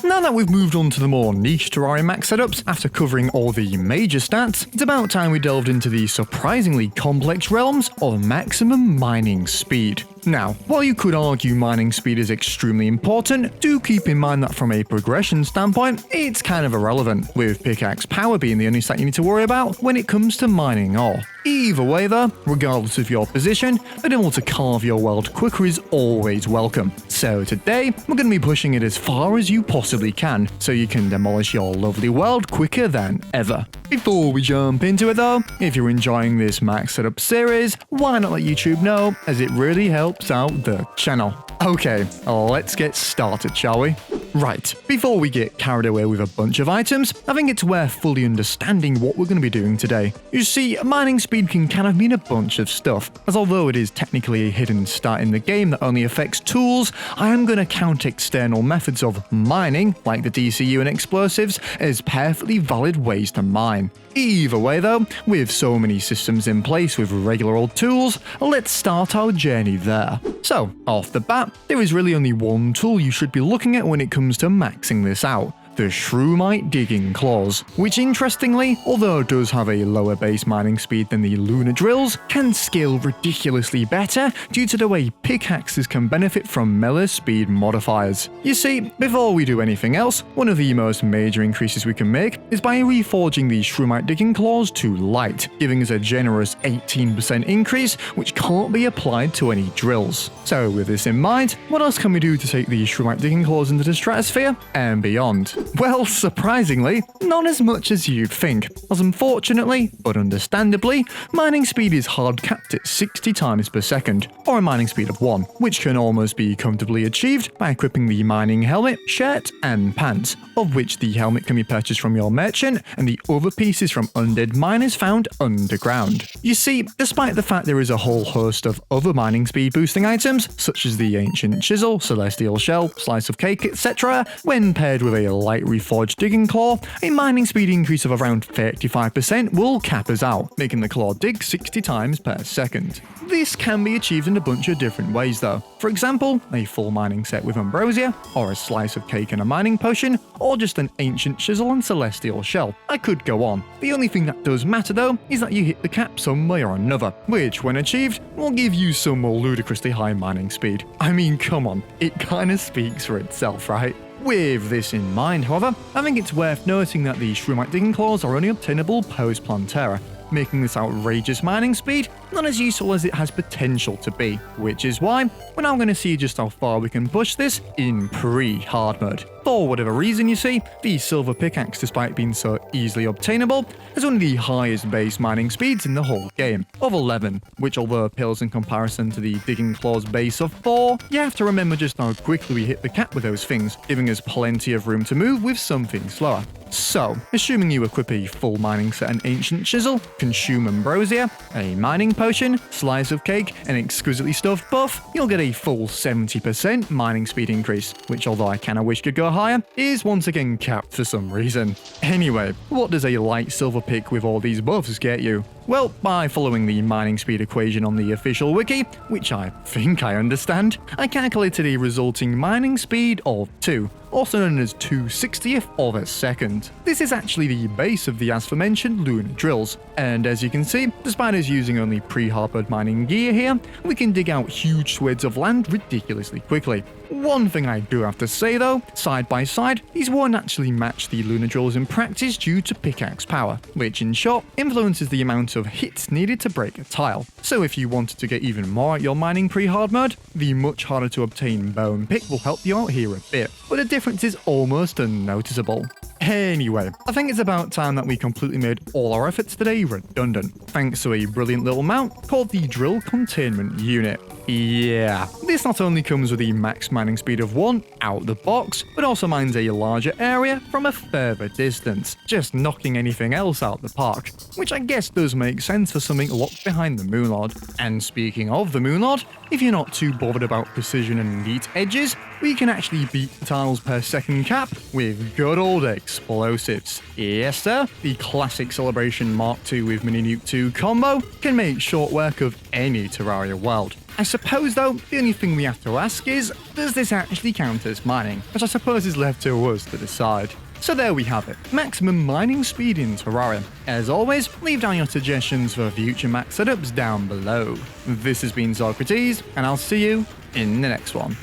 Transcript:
now that we've moved on to the more niche Terraria max setups after covering all the major stats, it's about time we delved into the surprisingly complex realms of maximum mining speed. Now, while you could argue mining speed is extremely important, do keep in mind that from a progression standpoint, it's kind of irrelevant, with pickaxe power being the only stat you need to worry about when it comes to mining ore. Either way though, regardless of your position, being able to carve your world quicker is always welcome. So today, we're going to be pushing it as far as you possibly can, so you can demolish your lovely world quicker than ever. Before we jump into it though, if you're enjoying this max setup series, why not let YouTube know, as it really helps out the channel. Okay, let's get started, shall we? Right, before we get carried away with a bunch of items, I think it's worth fully understanding what we're going to be doing today. You see, mining speed can kind of mean a bunch of stuff, as although it is technically a hidden stat in the game that only affects tools, I am going to count external methods of mining, like the DCU and explosives, as perfectly valid ways to mine. Either way though, with so many systems in place with regular old tools, let's start our journey there. So, off the bat, there is really only one tool you should be looking at when it comes to maxing this out. The Shroomite Digging Claws, which interestingly, although it does have a lower base mining speed than the Lunar Drills, can scale ridiculously better due to the way pickaxes can benefit from melee speed modifiers. You see, before we do anything else, one of the most major increases we can make is by reforging the Shroomite Digging Claws to light, giving us a generous 18% increase which can't be applied to any drills. So with this in mind, what else can we do to take the Shroomite Digging Claws into the stratosphere and beyond? Well, surprisingly, not as much as you'd think, as unfortunately, but understandably, mining speed is hard capped at 60 times per second, or a mining speed of 1, which can almost be comfortably achieved by equipping the mining helmet, shirt, and pants, of which the helmet can be purchased from your merchant, and the other pieces from undead miners found underground. You see, despite the fact there is a whole host of other mining speed boosting items, such as the Ancient Chisel, Celestial Shell, Slice of Cake, etc., when paired with a light reforged digging claw, a mining speed increase of around 35% will cap us out, making the claw dig 60 times per second. This can be achieved in a bunch of different ways though. For example, a full mining set with ambrosia, or a slice of cake and a mining potion, or just an ancient chisel and celestial shell. I could go on. The only thing that does matter though is that you hit the cap some way or another, which when achieved will give you some more ludicrously high mining speed. I mean, come on, it kinda speaks for itself, right? With this in mind, however, I think it's worth noting that the Shroomite Digging Claws are only obtainable post-Plantera, making this outrageous mining speed not as useful as it has potential to be, which is why we're now going to see just how far we can push this in pre-hard mode. For whatever reason, you see, the silver pickaxe, despite being so easily obtainable, has one of the highest base mining speeds in the whole game, of 11, which although pales in comparison to the Digging Claws base of 4, you have to remember just how quickly we hit the cap with those things, giving us plenty of room to move with something slower. So, assuming you equip a full mining set and ancient chisel, consume ambrosia, a mining potion, slice of cake, and exquisitely stuffed buff, you'll get a full 70% mining speed increase, which although I kinda wish could go higher, is once again capped for some reason. Anyway, what does a light silver pick with all these buffs get you? Well, by following the mining speed equation on the official wiki, which I think I understand, I calculated a resulting mining speed of 2, also known as 2/60th of a second. This is actually the base of the aforementioned lunar drills, and as you can see, despite us using only pre-harbored mining gear here, we can dig out huge swathes of land ridiculously quickly. One thing I do have to say though, side by side, these won't actually match the lunar drills in practice due to pickaxe power, which in short influences the amount of hits needed to break a tile. So if you wanted to get even more at your mining pre-hard mode, the much harder to obtain bone pick will help you out here a bit, but the difference is almost unnoticeable. Anyway, I think it's about time that we completely made all our efforts today redundant, thanks to a brilliant little mount called the Drill Containment Unit. Yeah, this not only comes with a max mining speed of 1 out the box, but also mines a larger area from a further distance, just knocking anything else out the park, which I guess does make sense for something locked behind the Moonlord. And speaking of the Moonlord, if you're not too bothered about precision and neat edges, we can actually beat the tiles per second cap with good old explosives. Yes sir, the classic Celebration Mark II with Mini Nuke 2 combo can make short work of any Terraria world. I suppose though, the only thing we have to ask is, does this actually count as mining? Which I suppose is left to us to decide. So there we have it, maximum mining speed in Terraria. As always, leave down your suggestions for future max setups down below. This has been sockrteez, and I'll see you in the next one.